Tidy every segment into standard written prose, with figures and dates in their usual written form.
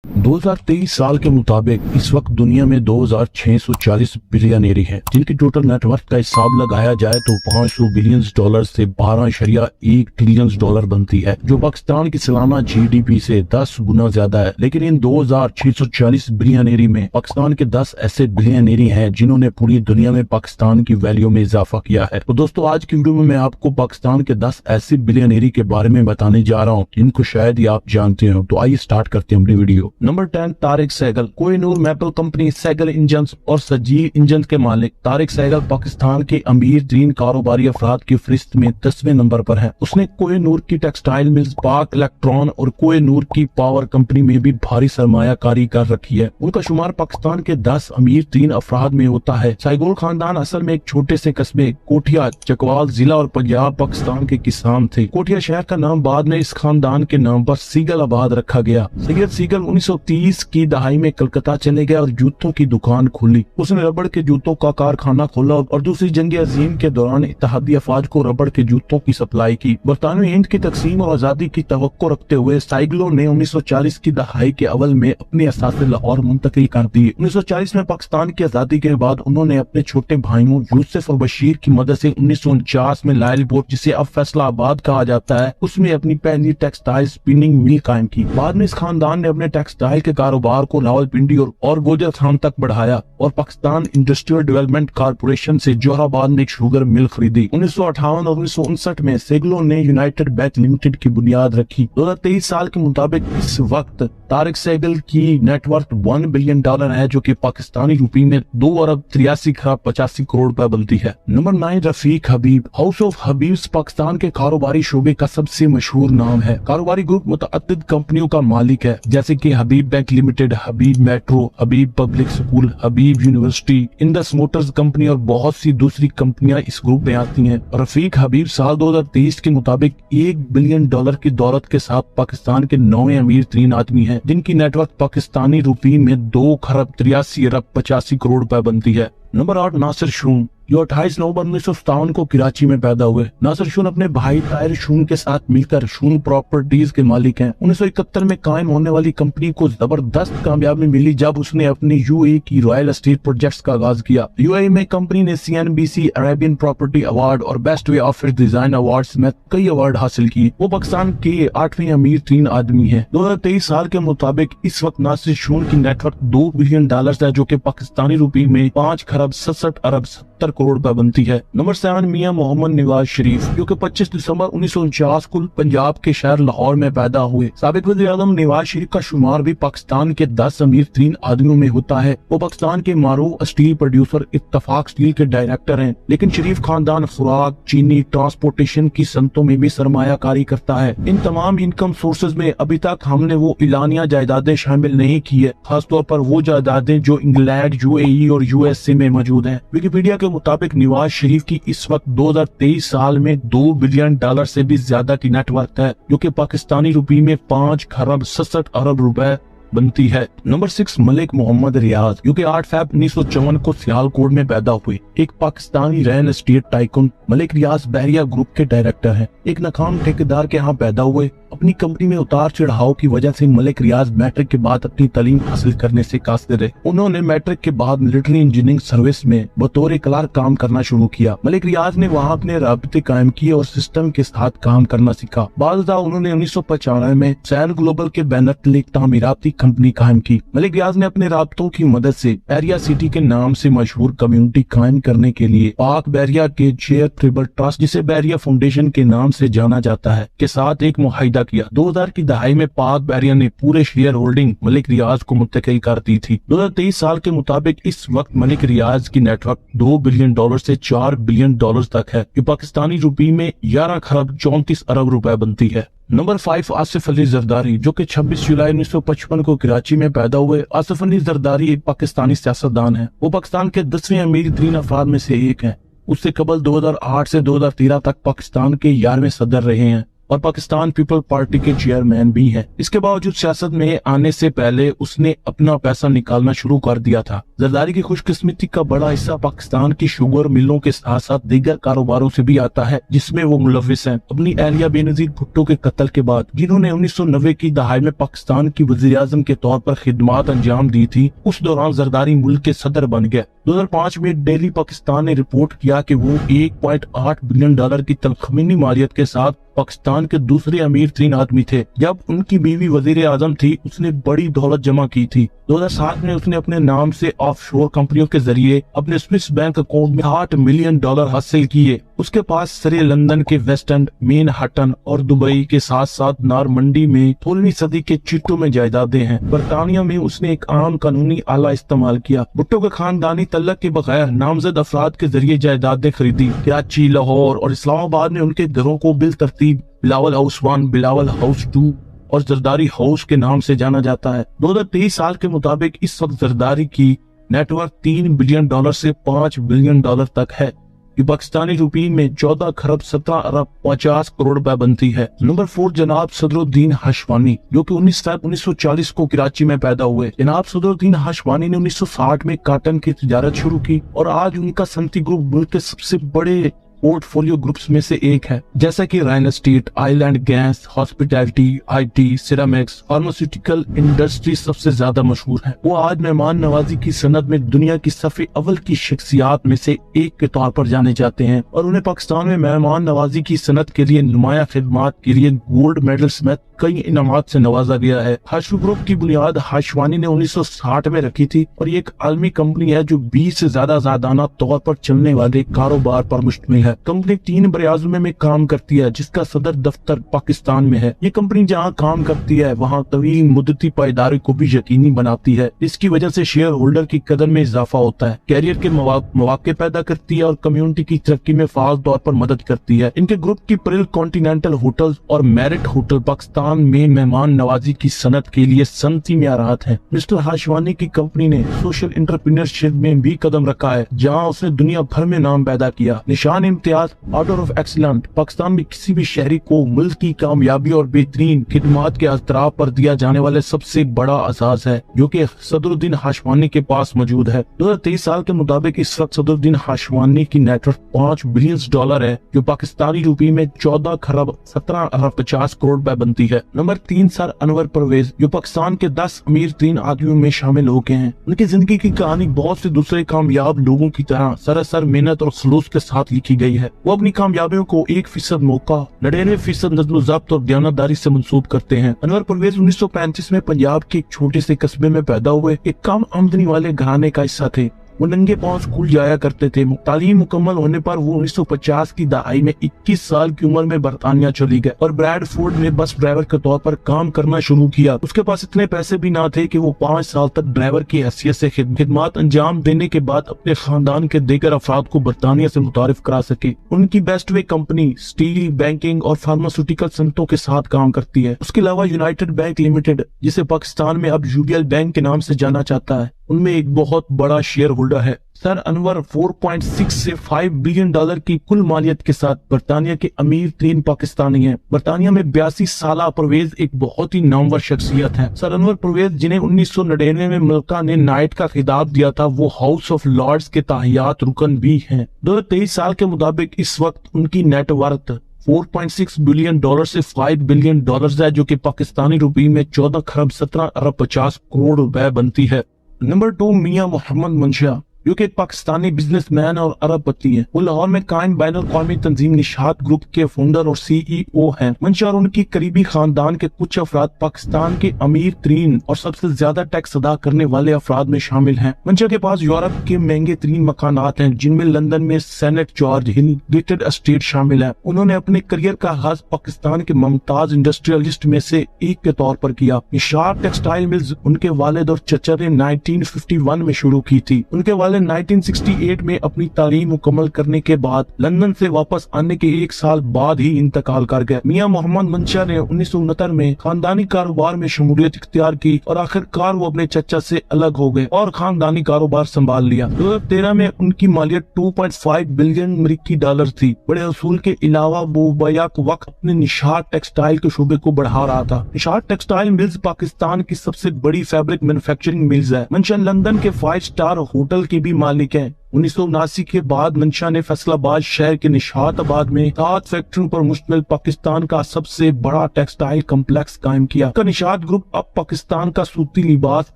2023 साल के मुताबिक इस वक्त दुनिया में 2640 बिलियनरी हैं, जिनकी टोटल नेटवर्थ का हिसाब लगाया जाए तो 500 बिलियन डॉलर से 12.1 ट्रिलियन डॉलर बनती है, जो पाकिस्तान की सालाना जीडीपी से 10 गुना ज्यादा है। लेकिन इन 2640 बिलियनरी में पाकिस्तान के 10 ऐसे बिलियनरी हैं जिन्होंने पूरी दुनिया में पाकिस्तान की वैल्यू में इजाफा किया है। तो दोस्तों, आज की वीडियो में मैं आपको पाकिस्तान के 10 ऐसे बिलियनरी के बारे में बताने जा रहा हूँ जिनको शायद ही आप जानते हो। तो आइए स्टार्ट करते हैं अपनी video. Number 10, Tariq Sehgal. Kohinoor maple company Sehgal engine और सजीव इंजन के मालिक तारिक सहगल पाकिस्तान के अमीर तरीन कारोबारी अफराद की फहरिस्त में 10वें नंबर पर है। उसने कोहिनूर की टेक्सटाइल मिल्स, पाक इलेक्ट्रॉन और कोहिनूर की पावर कंपनी में भी भारी सरमायाकारी कर रखी है। उनका शुमार पाकिस्तान के 10 अमीर तरीन अफराद में होता है। सहगल खानदान असल में एक छोटे से कस्बे कोठिया, चकवाल जिला और पंजाब पाकिस्तान के किसान थे। कोठिया शहर का नाम बाद में इस खानदान के नाम पर सीगल आबाद रखा गया। सैयद सीगल 1930 की दहाई में कलकत्ता चले गए और जूतों की दुकान खोली। उसने रबड़ के जूतों का कारखाना खोला और दूसरी जंग अजीम के दौरान इत्तेहादी अफवाज को रबड़ के जूतों की सप्लाई की। बरतानवी हिंद की तकसीम और आजादी की तवक्को रखते हुए साइगलों ने 1940 की दहाई के अवल में अपने असासे लाहौर मुंतकिल कर दिए। 1940 में पाकिस्तान की आजादी के बाद उन्होंने अपने छोटे भाइयों यूसुफ और बशीर की मदद से 1949 में लायलपुर, जिसे अब फैसलाबाद कहा जाता है, उसमें अपनी पहली टेक्सटाइल स्पिनिंग मिल कायम की। बाद में इस खानदान ने अपने टेक्सटाइल के कारोबार को रावलपिंडी और गोजर खान तक बढ़ाया और पाकिस्तान इंडस्ट्रियल डेवलपमेंट कारपोरेशन से जोहराबाद में एक शुगर मिल खरीदी। 1958 और 1959 में सेगलों ने यूनाइटेड बैंक लिमिटेड की बुनियाद रखी। 2023 साल के मुताबिक इस वक्त तारिक सहगल की नेटवर्थ 1 बिलियन डॉलर है, जो कि पाकिस्तानी रूपी में 2 अरब 83.85 करोड़ रुपए बनती है। Number 9, Rafiq Habib. House of Habib's Pakistan के कारोबारी शोबे का सबसे मशहूर नाम है। कारोबारी ग्रुप मुतअद्दिद कंपनियों का मालिक है, जैसे कि हबीब बैंक लिमिटेड, हबीब मेट्रो, हबीब पब्लिक स्कूल, हबीब यूनिवर्सिटी, इंडस मोटर्स कंपनी और बहुत सी दूसरी कंपनियां इस ग्रुप में आती हैं। रफीक हबीब साल 2023 के मुताबिक 1 बिलियन डॉलर की दौलत के साथ पाकिस्तान के 9वें अमीर तरीन आदमी हैं, जिनकी नेटवर्थ पाकिस्तानी रुपये में 2.83 करोड़ रुपए बनती है। नंबर 8, नासिर शून, जो 28 नवंबर 1957 को कराची में पैदा हुए। नासिर शून अपने भाई ताहिर शून के साथ मिलकर शून प्रॉपर्टीज के मालिक हैं। 1971 में कायम होने वाली कंपनी को जबरदस्त कामयाबी मिली जब उसने अपने यूएई की रॉयल एस्टेट प्रोजेक्ट्स का आगाज किया। यूएई में कंपनी ने CNBC अरेबियन प्रॉपर्टी अवार्ड और best way office design award में कई अवार्ड हासिल किए। वो पाकिस्तान के 8वें अमीर तरीन आदमी है। 2023 साल के मुताबिक इस वक्त नासिर शून की नेटवर्थ 2 बिलियन डॉलर है, जो की पाकिस्तानी रुपये में 5.67 अरब 70 करोड़ रुपए बनती है। नंबर 7, मियां मोहम्मद नवाज शरीफ, जो कि 25 दिसंबर 1949 को पंजाब के शहर लाहौर में पैदा हुए। साबिक वज़ीर आज़म नवाज शरीफ का शुमार भी पाकिस्तान के 10 अमीर तरीन आदमियों में होता है। वो पाकिस्तान के मारूफ स्टील प्रोड्यूसर इत्तफाक स्टील के डायरेक्टर हैं। लेकिन शरीफ खानदान खुराक, चीनी, ट्रांसपोर्टेशन की सनतों में भी सरमायाकारी करता है। इन तमाम इनकम सोर्सेज में अभी तक हमने वो इलानिया जायदादें शामिल नहीं की है, खासतौर पर वो जायदादें जो इंग्लैंड, UAE और USA में मौजूद हैं। विकिपीडिया के मुताबिक नवाज शरीफ की इस वक्त 2023 साल में 2 बिलियन डॉलर से भी ज्यादा की नेटवर्थ है, जो कि पाकिस्तानी रुपये में 5.67 अरब रुपए बनती है। नंबर 6, मलिक मोहम्मद रियाज, जो कि 8 फरवरी 1954 को सियालकोट में पैदा हुए। एक Pakistani real estate tycoon Malik Riaz Bahria group के डायरेक्टर हैं। एक नाकाम ठेकेदार के यहाँ पैदा हुए। अपनी कंपनी में उतार चढ़ाव की वजह से मलिक रियाज मैट्रिक के बाद अपनी तालीम हासिल करने से कासिर रहे। उन्होंने मैट्रिक के बाद मिलिट्री इंजीनियरिंग सर्विस में बतौर क्लर्क काम करना शुरू किया। मलिक रियाज ने वहाँ अपने राबते कायम किए और सिस्टम के साथ काम करना सीखा। बाद उन्होंने 1995 में सैन ग्लोबल के बैनर तले तामीराती कंपनी कायम की। मलिक रियाज ने अपने राबतों की मदद से बैरिया सिटी के नाम से मशहूर कम्युनिटी कायम करने के लिए पाक बैरिया के चैरिटेबल ट्रस्ट, जिसे बैरिया फाउंडेशन के नाम से जाना जाता है, के साथ एक मुआहिदा किया। 2000 की दहाई में पाक बैरिया ने पूरे शेयर होल्डिंग मलिक रियाज को मुंतकिल कर दी थी। 2023 साल के मुताबिक इस वक्त मलिक रियाज की नेटवर्थ 2 बिलियन डॉलर से 4 बिलियन डॉलर तक है, जो पाकिस्तानी रुपये में 11.34 अरब रुपए बनती है। नंबर 5, आसिफ अली जरदारी, जो कि 26 जुलाई 1955 को कराची में पैदा हुए। आसिफ अली जरदारी एक पाकिस्तानी सियासतदान है। वो पाकिस्तान के 10वें अमीर तरीन अफराद में से एक हैं। उससे कबल 2008 से 2013 तक पाकिस्तान के 11वें सदर रहे हैं। और पाकिस्तान पीपल पार्टी के चेयरमैन भी हैं। इसके बावजूद सियासत में आने से पहले उसने अपना पैसा निकालना शुरू कर दिया था। जरदारी की खुशकिस्मती का बड़ा हिस्सा पाकिस्तान की शुगर मिलों के साथ साथ दीगर कारोबारों से भी आता है, जिसमें वो मुलविस हैं। अपनी एहलिया बेनजीर भुट्टो के कत्ल के बाद, जिन्होंने 1990 की दहाई में पाकिस्तान की वज़ीर-ए-आज़म के तौर पर खिदमत अंजाम दी थी, उस दौरान जरदारी मुल्क के सदर बन गए। 2005 में डेली पाकिस्तान ने रिपोर्ट किया कि वो $1.8 बिलियन की तलखमीनी मालियत के साथ पाकिस्तान के दूसरे अमीर तरीन आदमी थे। जब उनकी बीवी वजीर आजम थी, उसने बड़ी दौलत जमा की थी। 2007 में उसने अपने नाम से ऑफशोर कंपनियों के जरिए अपने स्विस बैंक अकाउंट में $8 मिलियन हासिल किए। उसके पास सरे लंदन के वेस्ट एंड, मैनहट्टन और दुबई के साथ साथ नारमंडी में 16वीं सदी के चिट्टों में जायदादें हैं। बरतानिया में उसने एक आम कानूनी आला इस्तेमाल किया। भुट्टो के खानदानी तल्लक के बगैर नामजद अफराद के जरिए जायदादें खरीदी। कराची, लाहौर और इस्लामाबाद में उनके घरों को बिल तरतीब बिलावल हाउस 1, बिलावल हाउस 2 और जरदारी हाउस के नाम से जाना जाता है। 2023 साल के मुताबिक इस वक्त जरदारी की नेटवर्क $3 बिलियन से $5 बिलियन तक है। ये पाकिस्तानी रुपये में 14 खरब 17 अरब 50 करोड़ रुपए बनती है। नंबर 4 जनाब सदरुद्दीन हशवानी, जो कि 19 फरवरी 1940 को कराची में पैदा हुए। जनाब सदरुद्दीन हशवानी ने 1960 में कॉटन की तिजारत शुरू की और आज उनका सनती ग्रुप मुल्क के सबसे बड़े पोर्टफोलियो ग्रुप्स में से एक है, जैसा कि Ryan estate, island gas, hospitality, IT, ceramics, pharmaceutical industry सबसे ज्यादा मशहूर है। वो आज मेहमान नवाजी की सनत में दुनिया की सफ़े अव्वल की शख्सियात में से एक के तौर पर जाने जाते हैं और उन्हें पाकिस्तान में मेहमान नवाजी की सनत के लिए नुमाया खिदमत के लिए गोल्ड मेडल समेत कई इनामात से नवाजा गया है। हाशवी ग्रुप की बुनियाद हाशवानी ने 1960 में रखी थी और ये एक आलमी कंपनी है जो 20 से ज्यादा जादाना तौर पर चलने वाले कारोबार पर मुश्तमिल है। कंपनी 3 बराज़ुमे में काम करती है, जिसका सदर दफ्तर पाकिस्तान में है। ये कंपनी जहाँ काम करती है वहाँ तवील मुद्दती पायदारी को भी यकीनी बनाती है। इसकी वजह से शेयर होल्डर की कदर में इजाफा होता है, कैरियर के मौके पैदा करती है और कम्युनिटी की तरक्की में फाल तौर पर मदद करती है। इनके ग्रुप की प्रिल कॉन्टिनेंटल होटल और मैरिट होटल पाकिस्तान में मेहमान नवाजी की सनत के लिए सनती म्यारात है। मिस्टर हाशवानी की कंपनी ने सोशल एंटरप्रेन्योरशिप में भी कदम रखा है, जहाँ उसने दुनिया भर में नाम पैदा किया। निशान Imtiaz order of excellence Pakistan में किसी भी शहरी को मुल्क की कामयाबी और बेहतरीन खिदमत के अतराफ पर दिया जाने वाले सबसे बड़ा एजाज है, जो कि सदरुद्दीन हाशवानी के पास मौजूद है। 2023 साल के मुताबिक इस वक्त सदरुद्दीन हाशवानी की नेटवर्क $5 बिलियन है, जो पाकिस्तानी रुपये में 14 खरब 17 अरब 50 करोड़ रुपए बनती है। नंबर 3 सर अनवर परवेज, जो पाकिस्तान के 10 अमीर 3 आदमियों में शामिल हो गए हैं। उनकी जिंदगी की कहानी बहुत से दूसरे कामयाब लोगों की तरह सरासर मेहनत और सलूस के साथ लिखी गई है। वो अपनी कामयाबियों को 1% मौका, 99% नज़्म-ओ-ज़ब्त और दयानतदारी से मंसूब करते हैं। अनवर परवेज 1935 में पंजाब के एक छोटे से कस्बे में पैदा हुए। एक कम आमदनी वाले घराने का हिस्सा थे। वो नंगे पांव स्कूल जाया करते थे। तालीम मुकम्मल होने पर वो 1950 की दहाई में 21 साल की उम्र में बरतानिया चली गए और ब्रैडफोर्ड में बस ड्राइवर के तौर पर काम करना शुरू किया। उसके पास इतने पैसे भी ना थे कि वो 5 साल तक ड्राइवर की हैसियत से खिदमत अंजाम देने के बाद अपने खानदान के दीगर अफराद को बरतानिया से मुतारिफ करा सके। उनकी best way company steel, banking और फार्मास्यूटिकल सनतों के साथ काम करती है। उसके अलावा यूनाइटेड बैंक लिमिटेड, जिसे पाकिस्तान में अब यूबीएल बैंक के नाम से जाना जाता है, उनमें एक बहुत बड़ा शेयर होल्डर है। सर अनवर 4.6 से $5 बिलियन की कुल मालियत के साथ बरतानिया के अमीर 3 पाकिस्तानी हैं। बरतानिया में 82 साल परवेज एक बहुत ही नामवर शख्सियत है। सर अनवर परवेज, जिन्हें 1999 में मलका ने नाइट का खिताब दिया था, वो हाउस ऑफ लॉर्ड्स के ताहियात रुकन भी हैं। 2023 साल के मुताबिक इस वक्त उनकी नेटवर्थ $4.6 बिलियन से $5 बिलियन है, जो कि पाकिस्तानी रुपये में 14 खरब 17 अरब 50 करोड़ रुपए बनती है। नंबर 2 मियां मोहम्मद मंशा, जो कि एक पाकिस्तानी बिजनेसमैन और अरबपति हैं। वो लाहौर में कायम बैनुल-अक़वामी तंजीम निशात ग्रुप के फाउंडर और CEO हैं। मंशा और उनकी करीबी खानदान के कुछ अफराद पाकिस्तान के अमीर तरीन और सबसे ज्यादा टैक्स अदा करने वाले अफराद में शामिल हैं। मंशा के पास यूरोप के महंगे तरीन मकानात हैं, जिनमें लंदन में सेनेट जॉर्ज हिल गेटेड एस्टेट शामिल है। उन्होंने अपने करियर का आगाज पाकिस्तान के मुमताज इंडस्ट्रियलिस्ट में से एक के तौर पर किया। निशात टेक्सटाइल मिल्स उनके वालिद और चचा ने 1951 में शुरू की थी। उनके वालिद نے 1968 में अपनी तालीम मुकम्मल करने के बाद लंदन से वापस आने के 1 साल बाद ही इंतकाल कर गए। मियां मोहम्मद मंशा ने 1969 में खानदानी कारोबार में शमूलियत इख्तियार की और आखिरकार वो अपने चचा से अलग हो गए और खानदानी कारोबार संभाल लिया। 2013 में उनकी मालियत 2.5 बिलियन अमेरिकी डॉलर थी। बड़े असूल के अलावा वो बैक वक्त अपने निशात टेक्सटाइल के शोबे को बढ़ा रहा था। निशात टेक्सटाइल मिल्स पाकिस्तान की सबसे बड़ी फैब्रिक मैन्युफैक्चरिंग मिल्स है। मंशा लंदन के 5 स्टार होटल के भी मालिक हैं। 1979 के बाद मंशा ने फैसलाबाद शहर के निशाताबाद में 7 फैक्ट्रियों पर मुश्तमिल पाकिस्तान का सबसे बड़ा टेक्सटाइल कम्प्लेक्स कायम किया। का निशात ग्रुप अब पाकिस्तान का सूती लिबास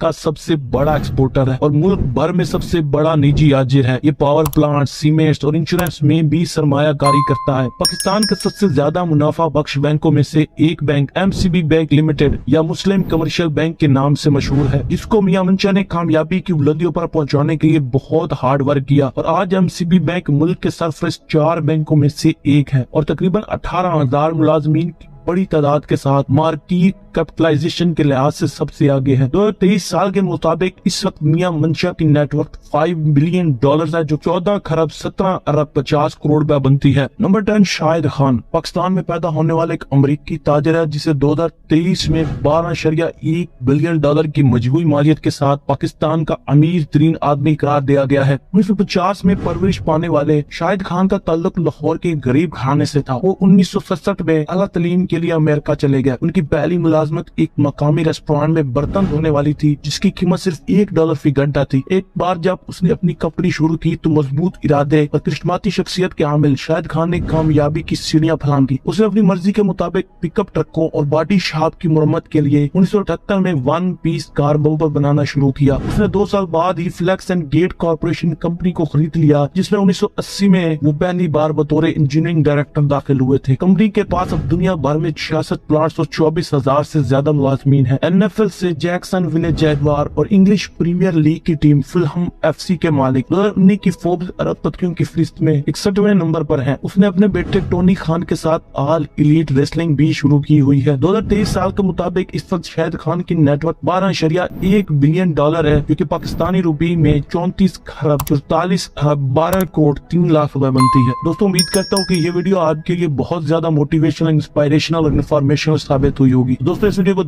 का सबसे बड़ा एक्सपोर्टर है और मुल्क भर में सबसे बड़ा निजी आजिर है। ये पावर प्लांट, सीमेंट्स और इंश्योरेंस में भी सरमायाकारी करता है। पाकिस्तान के सबसे ज्यादा मुनाफा बख्श बैंकों में से एक बैंक MCB बैंक लिमिटेड या मुस्लिम कमर्शियल बैंक के नाम से मशहूर है, जिसको मियां मंशा ने कामयाबी की बुलंदियों पर पहुंचाने के लिए बहुत हार्ड वर्क किया और आज MCB बैंक मुल्क के सरफहरिस्त 4 बैंकों में से एक है और तकरीबन 18,000 मुलाजमीन की बड़ी तादाद के साथ मार्केट कैपिटलाइजेशन के लिहाज से सबसे आगे है। 2023 साल के मुताबिक इस वक्त मियां मंशा की नेटवर्थ $5 बिलियन है, जो 14 खरब 17 अरब 50 करोड़ रुपया बनती है। नंबर 10 शाहिद खान पाकिस्तान में पैदा होने वाले एक अमरीकी ताजिर है, जिसे 2023 में $12.1 बिलियन की मजमूई मालियत के साथ पाकिस्तान का अमीर तरीन आदमी करार दिया गया है। 1950 में परवरिश पाने वाले शाहिद खान का ताल्लुक लाहौर के गरीब घराने से था। वो 1967 में आला तालीम के लिए अमेरिका चले गए। उनकी पहली मुलाजमत एक मकामी रेस्टोरेंट में बर्तन धोने वाली थी, जिसकी कीमत सिर्फ $1 फी घंटा थी। एक बार जब उसने अपनी कंपनी शुरू की तो मजबूत इरादे और करिश्माती शख्सियत के आमिल शाहिद खान ने कामयाबी की सीढ़ियां फलांग की। उसने अपनी मर्जी के मुताबिक पिकअप ट्रकों और बॉडी शॉप की मुरम्मत के लिए 1978 में 1 पीस कार बम्पर बनाना शुरू किया। उसने 2 साल बाद ही flex and gate corporation company को खरीद लिया, जिसमें 1980 में वो पहली बार बतौर इंजीनियरिंग डायरेक्टर दाखिल हुए थे। कंपनी के पास अब दुनिया भर में 66 प्लांट्स और 24,000 से ज्यादा मुलाजमीन है। NFL से जैक्सन विले जैगवार और इंग्लिश प्रीमियर लीग की टीम फुलहम FC के मालिक 2019 की फोर्ब्स अरबपतियों की फहरिस्त में 61वें नंबर पर है। उसने अपने बेटे टोनी खान के साथ ऑल एलीट रेसलिंग भी शुरू की हुई है। 2023 साल के मुताबिक इस वक्त शाहिद खान की नेटवर्थ $12.1 बिलियन है, जो कि पाकिस्तानी रुपये में 34 खरब 44 अरब 12 करोड़ 3 लाख रुपए बनती है। दोस्तों, उम्मीद करता हूँ कि ये वीडियो आपके लिए बहुत ज्यादा मोटिवेशनल, इंस्पायरेशनल और इन्फॉर्मेशनल साबित हुई होगी। दोस्तों, इस वीडियो को